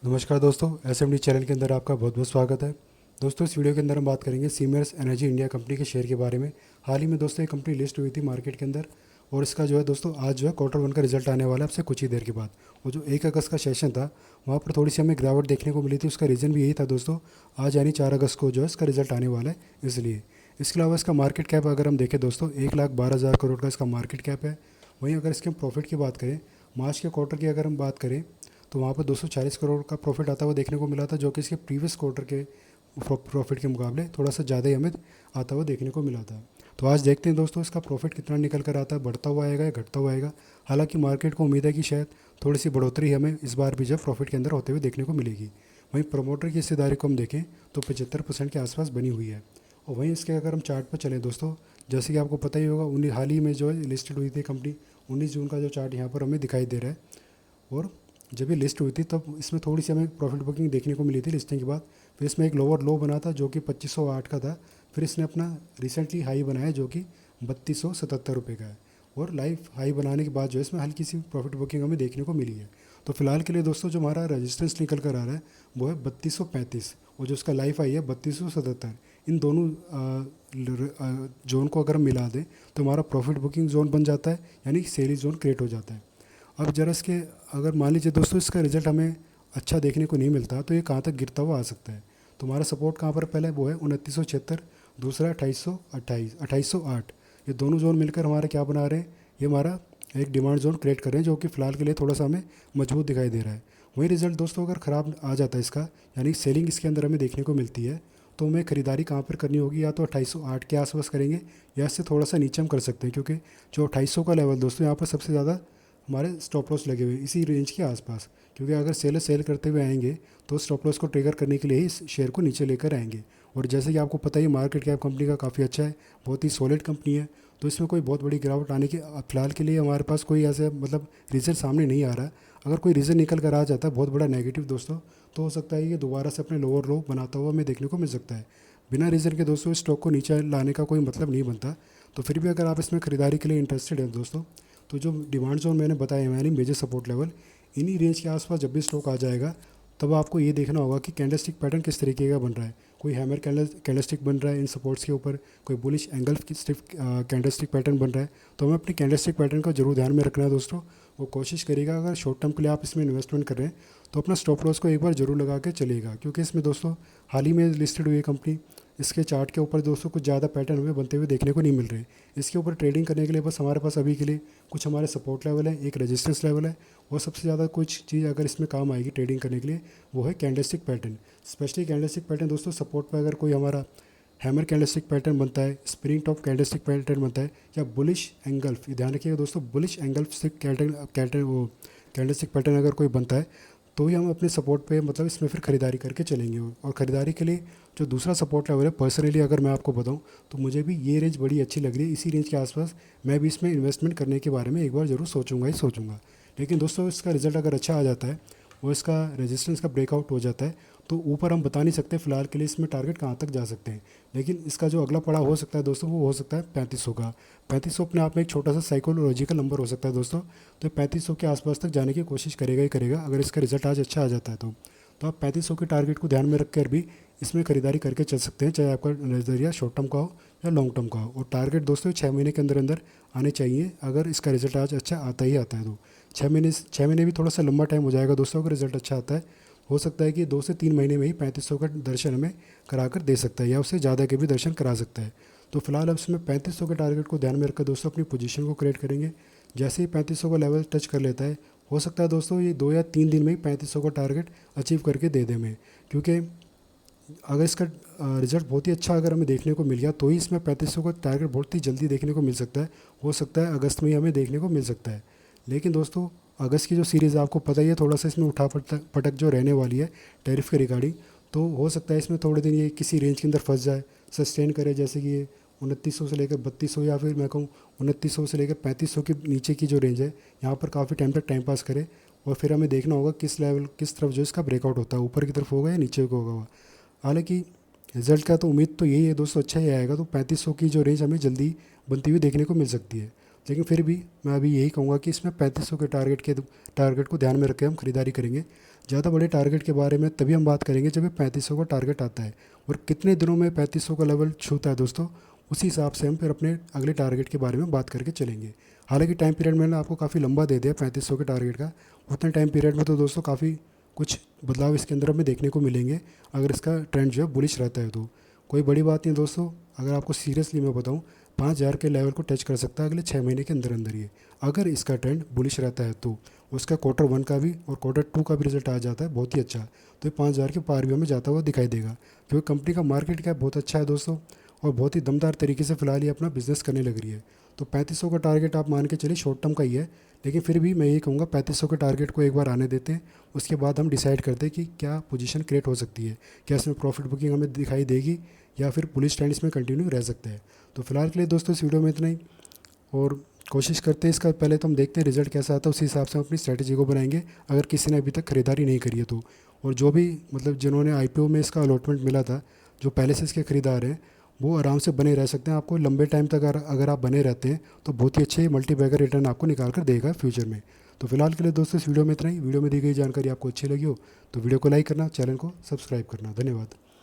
नमस्कार दोस्तों, SMD channel के अंदर आपका बहुत बहुत स्वागत है। दोस्तों, इस वीडियो के अंदर हम बात करेंगे सीमेंस एनर्जी इंडिया कंपनी के शेयर के बारे में। हाल ही में दोस्तों ये कंपनी लिस्ट हुई थी मार्केट के अंदर, और इसका जो है दोस्तों आज जो है क्वार्टर 1 का रिजल्ट आने वाला है आपसे कुछ ही देर के बाद। वो जो 1 अगस्त का सेशन था वहाँ पर थोड़ी सी हमें गिरावट देखने को मिली थी। उसका रीज़न भी यही था दोस्तों, आज यानी 4 अगस्त को जो है इसका रिजल्ट आने वाला है इसलिए। इसके अलावा इसका मार्केट कैप अगर हम देखें दोस्तों, 1,12,000 करोड़ का इसका मार्केट कैप है। वहीं अगर इसके हम प्रॉफिट की बात करें, मार्च के क्वार्टर की अगर हम बात करें तो वहाँ पर 240 करोड़ का प्रॉफिट आता हुआ देखने को मिला था, जो कि इसके प्रीवियस क्वार्टर के प्रॉफिट के मुकाबले थोड़ा सा ज़्यादा ही हमें आता हुआ देखने को मिला था। तो आज देखते हैं दोस्तों इसका प्रॉफिट कितना निकल कर आता है, बढ़ता हुआ आएगा या घटता हुआ आएगा। हालांकि मार्केट को उम्मीद है कि शायद थोड़ी सी बढ़ोतरी हमें इस बार भी जब प्रॉफिट के अंदर होते हुए देखने को मिलेगी। वहीं प्रमोटर की हिस्सेदारी को हम देखें तो 75% के आसपास बनी हुई है। और वहीं इसके अगर हम चार्ट पर चलें दोस्तों, जैसे कि आपको पता ही होगा, हाल ही में जो है लिस्टेड हुई थी कंपनी, 19 जून का जो चार्ट यहाँ पर हमें दिखाई दे रहा है। और जब ये लिस्ट हुई थी तब इसमें थोड़ी सी हमें प्रॉफिट बुकिंग देखने को मिली थी लिस्टिंग के बाद। फिर इसमें एक लोअर लो बना था जो कि 2508 का था। फिर इसने अपना रिसेंटली हाई बनाया जो कि 3277 रुपये का है। और लाइव हाई बनाने के बाद जो है इसमें हल्की सी प्रॉफिट बुकिंग हमें देखने को मिली है। तो फिलहाल के लिए दोस्तों जो हमारा रेजिस्टेंस निकल कर आ रहा है वो है 3235, और जो उसका लाइफ हाई है 3277। इन दोनों जोन को अगर हम मिला दें तो हमारा प्रॉफिट बुकिंग जोन बन जाता है, यानी सेलिंग जोन क्रिएट हो जाता है। अब जरा इसके अगर मान लीजिए दोस्तों इसका रिजल्ट हमें अच्छा देखने को नहीं मिलता तो ये कहाँ तक गिरता हुआ आ सकता है। तो हमारा सपोर्ट कहाँ पर पहले वो है 2976, दूसरा 2808। ये दोनों जोन मिलकर हमारा क्या बना रहे हैं, ये हमारा एक डिमांड जोन क्रिएट कर रहे हैं, जो कि फिलहाल के लिए थोड़ा सा हमें मजबूत दिखाई दे रहा है। वही रिजल्ट दोस्तों अगर ख़राब आ जाता है इसका, यानी सेलिंग इसके अंदर हमें देखने को मिलती है, तो हमें खरीदारी कहाँ पर करनी होगी, या तो 2808 के आसपास करेंगे या इससे थोड़ा सा नीचे हम कर सकते हैं। क्योंकि जो 2800 का लेवल दोस्तों यहाँ पर सबसे ज़्यादा हमारे स्टॉप लॉस लगे हुए इसी रेंज के आसपास। क्योंकि अगर सेलर सेल करते हुए आएंगे तो स्टॉप लॉस को ट्रिगर करने के लिए ही इस शेयर को नीचे लेकर आएंगे। और जैसे कि आपको पता ही मार्केट कैप कंपनी का काफ़ी अच्छा है, बहुत ही सॉलिड कंपनी है। तो इसमें कोई बहुत बड़ी गिरावट आने की फ़िलहाल के लिए हमारे पास कोई ऐसा मतलब रीज़न सामने नहीं आ रहा। अगर कोई रीज़न निकल कर आ जाता है बहुत बड़ा नेगेटिव दोस्तों, तो हो सकता है ये दोबारा से अपने लोअर लो बनाता हुआ हमें देखने को मिल सकता है। बिना रीज़न के दोस्तों स्टॉक को नीचे लाने का कोई मतलब नहीं बनता। तो फिर भी अगर आप इसमें खरीदारी के लिए इंटरेस्टेड हैं दोस्तों, तो जो डिमांड जोन मैंने बताया है यानी मेजर सपोर्ट लेवल, इन्हीं रेंज के आसपास जब भी स्टॉक आ जाएगा तब आपको ये देखना होगा कि कैंडलस्टिक पैटर्न किस तरीके का बन रहा है। कोई हैमर कैंडलस्टिक बन रहा है इन सपोर्ट्स के ऊपर, कोई बुलिश एंगल की स्टिफ कैंडलस्टिक पैटर्न बन रहा है, तो हमें अपनी कैंडलस्टिक पैटर्न को जरूर ध्यान में रखना है दोस्तों। वो कोशिश करिएगा अगर शॉर्ट टर्म के लिए आप इसमें इन्वेस्टमेंट कर रहे हैं तो अपना स्टॉप लॉस को एक बार जरूर लगा के चलिएगा। क्योंकि इसमें दोस्तों हाल ही में लिस्टेड हुई है कंपनी, इसके चार्ट के ऊपर दोस्तों कुछ ज़्यादा पैटर्न हमें बनते हुए देखने को नहीं मिल रहे। इसके ऊपर ट्रेडिंग करने के लिए बस हमारे पास अभी के लिए कुछ हमारे सपोर्ट लेवल है, एक रेजिस्टेंस लेवल है, और सबसे ज़्यादा कुछ चीज़ अगर इसमें काम आएगी ट्रेडिंग करने के लिए वो है candlestick pattern. Specially candlestick pattern दोस्तों सपोर्ट पर अगर कोई हमारा हैमर कैंडलस्टिक पैटर्न बनता है, स्प्रिंग टॉप कैंडलस्टिक पैटर्न बनता है, या बुलिश एंगल्फ, ध्यान रखिएगा दोस्तों, बुलिश एंगल्फ कैंडलस्टिक पैटर्न अगर कोई बनता है तो ही हम अपने सपोर्ट पे मतलब इसमें फिर ख़रीदारी करके चलेंगे। और ख़रीदारी के लिए जो दूसरा सपोर्ट लेवल है, पर्सनली अगर मैं आपको बताऊं तो मुझे भी ये रेंज बड़ी अच्छी लग रही है। इसी रेंज के आसपास मैं भी इसमें इन्वेस्टमेंट करने के बारे में एक बार ज़रूर सोचूंगा ही सोचूंगा। लेकिन दोस्तों इसका रिज़ल्ट अगर अच्छा आ जाता है, वो इसका रेजिस्टेंस का ब्रेकआउट हो जाता है, तो ऊपर हम बता नहीं सकते फ़िलहाल के लिए इसमें टारगेट कहाँ तक जा सकते हैं। लेकिन इसका जो अगला पड़ाव हो सकता है दोस्तों वो हो सकता है 3500 का। 3500 अपने आप में एक छोटा सा साइकोलॉजिकल नंबर हो सकता है दोस्तों। तो 3500 के आसपास तक जाने की कोशिश करेगा ही करेगा अगर इसका रिजल्ट आज अच्छा आ जाता है तो आप 3500 के टारगेट को ध्यान में रख कर भी इसमें खरीदारी करके चल सकते हैं, चाहे आपका नज़रिया शॉर्ट टर्म का हो या लॉन्ग टर्म का हो। और टारगेट दोस्तों 6 महीने के अंदर अंदर आने चाहिए अगर इसका रिजल्ट आज अच्छा आता ही आता है तो। 6 महीने भी थोड़ा सा लंबा टाइम हो जाएगा दोस्तों अगर रिजल्ट अच्छा आता है। हो सकता है कि 2 से 3 महीने में ही 3500 का दर्शन हमें करा कर दे सकता है, या उससे ज़्यादा के भी दर्शन करा सकता है। तो फिलहाल अब इसमें 3500 के टारगेट को ध्यान में रखकर दोस्तों अपनी पोजीशन को क्रिएट करेंगे। जैसे ही 3500 का लेवल टच कर लेता है, हो सकता है दोस्तों ये 2 या 3 दिन में ही 3500 का टारगेट अचीव करके दे दें हमें। क्योंकि अगर इसका रिजल्ट बहुत ही अच्छा अगर हमें देखने को मिल गया तो ही इसमें 3500 का टारगेट बहुत ही जल्दी देखने को मिल सकता है। हो सकता है अगस्त में ही हमें देखने को मिल सकता है। लेकिन दोस्तों अगस्त की जो सीरीज़ आपको पता ही है, थोड़ा सा इसमें उठा पटक जो रहने वाली है टैरिफ के रिगार्डिंग, तो हो सकता है इसमें थोड़े दिन ये किसी रेंज के अंदर फंस जाए, सस्टेन करे, जैसे कि ये 2900 से लेकर 3200, या फिर मैं कहूँ 2900 से लेकर 3500 के नीचे की जो रेंज है यहाँ पर काफ़ी टाइम तक टाइम पास करे। और फिर हमें देखना होगा किस लेवल किस तरफ जो इसका ब्रेकआउट होता है, ऊपर की तरफ होगा या नीचे को होगा। हालांकि रिजल्ट का तो उम्मीद तो यही है दोस्तों अच्छा ही आएगा, तो 3500 की जो रेंज हमें जल्दी बनती हुई देखने को मिल सकती है। लेकिन फिर भी मैं अभी यही कहूँगा कि इसमें 3500 के टारगेट को ध्यान में रख के हम खरीदारी करेंगे। ज़्यादा बड़े टारगेट के बारे में तभी हम बात करेंगे जब ये 3500 का टारगेट आता है और कितने दिनों में 3500 का लेवल छूता है दोस्तों, उसी हिसाब से हम फिर अपने अगले टारगेट के बारे में बात करके चलेंगे। हालांकि टाइम पीरियड मैंने आपको काफ़ी लंबा दे दिया 3500 के टारगेट का, उतने टाइम पीरियड में तो दोस्तों काफ़ी कुछ बदलाव इसके अंदर हमें देखने को मिलेंगे अगर इसका ट्रेंड जो है बुलिश रहता है तो। कोई बड़ी बात नहीं दोस्तों, अगर आपको सीरियसली मैं बताऊं 5000 के लेवल को टच कर सकता है अगले 6 महीने के अंदर अंदर ही, अगर इसका ट्रेंड बुलिश रहता है तो। उसका Q1 का भी और Q2 का भी रिजल्ट आ जाता है बहुत ही अच्छा, तो ये 5000 के पार भी हमें जाता हुआ दिखाई देगा, क्योंकि कंपनी का मार्केट कैप बहुत अच्छा है दोस्तों और बहुत ही दमदार तरीके से फिलहाल ये अपना बिजनेस करने लग रही है। तो 3500 का टारगेट आप मान के चलिए शॉर्ट टर्म का ही है, लेकिन फिर भी मैं यही कहूँगा 3500 के टारगेट को एक बार आने देते हैं, उसके बाद हम डिसाइड करते हैं कि क्या पोजीशन क्रिएट हो सकती है, क्या इसमें प्रॉफिट बुकिंग हमें दिखाई देगी या फिर बुलिश ट्रेंड इसमें कंटिन्यू रह सकता है। तो फिलहाल के लिए दोस्तों इस वीडियो में इतना ही, और कोशिश करते हैं इसका पहले तो हम देखते हैं रिजल्ट कैसा आता है, उसी हिसाब से हम अपनी स्ट्रैटेजी को बनाएंगे अगर किसी ने अभी तक खरीदारी नहीं करी है तो। और जो भी मतलब जिन्होंने IPO में इसका अलॉटमेंट मिला था, जो पहले से इसके खरीदार हैं, वो आराम से बने रह सकते हैं। आपको लंबे टाइम तक अगर आप बने रहते हैं तो बहुत ही अच्छे मल्टीबैगर रिटर्न आपको निकाल कर देगा फ्यूचर में। तो फिलहाल के लिए दोस्तों इस वीडियो में इतना ही। वीडियो में दी गई जानकारी आपको अच्छी लगी हो तो वीडियो को लाइक करना, चैनल को सब्सक्राइब करना। धन्यवाद।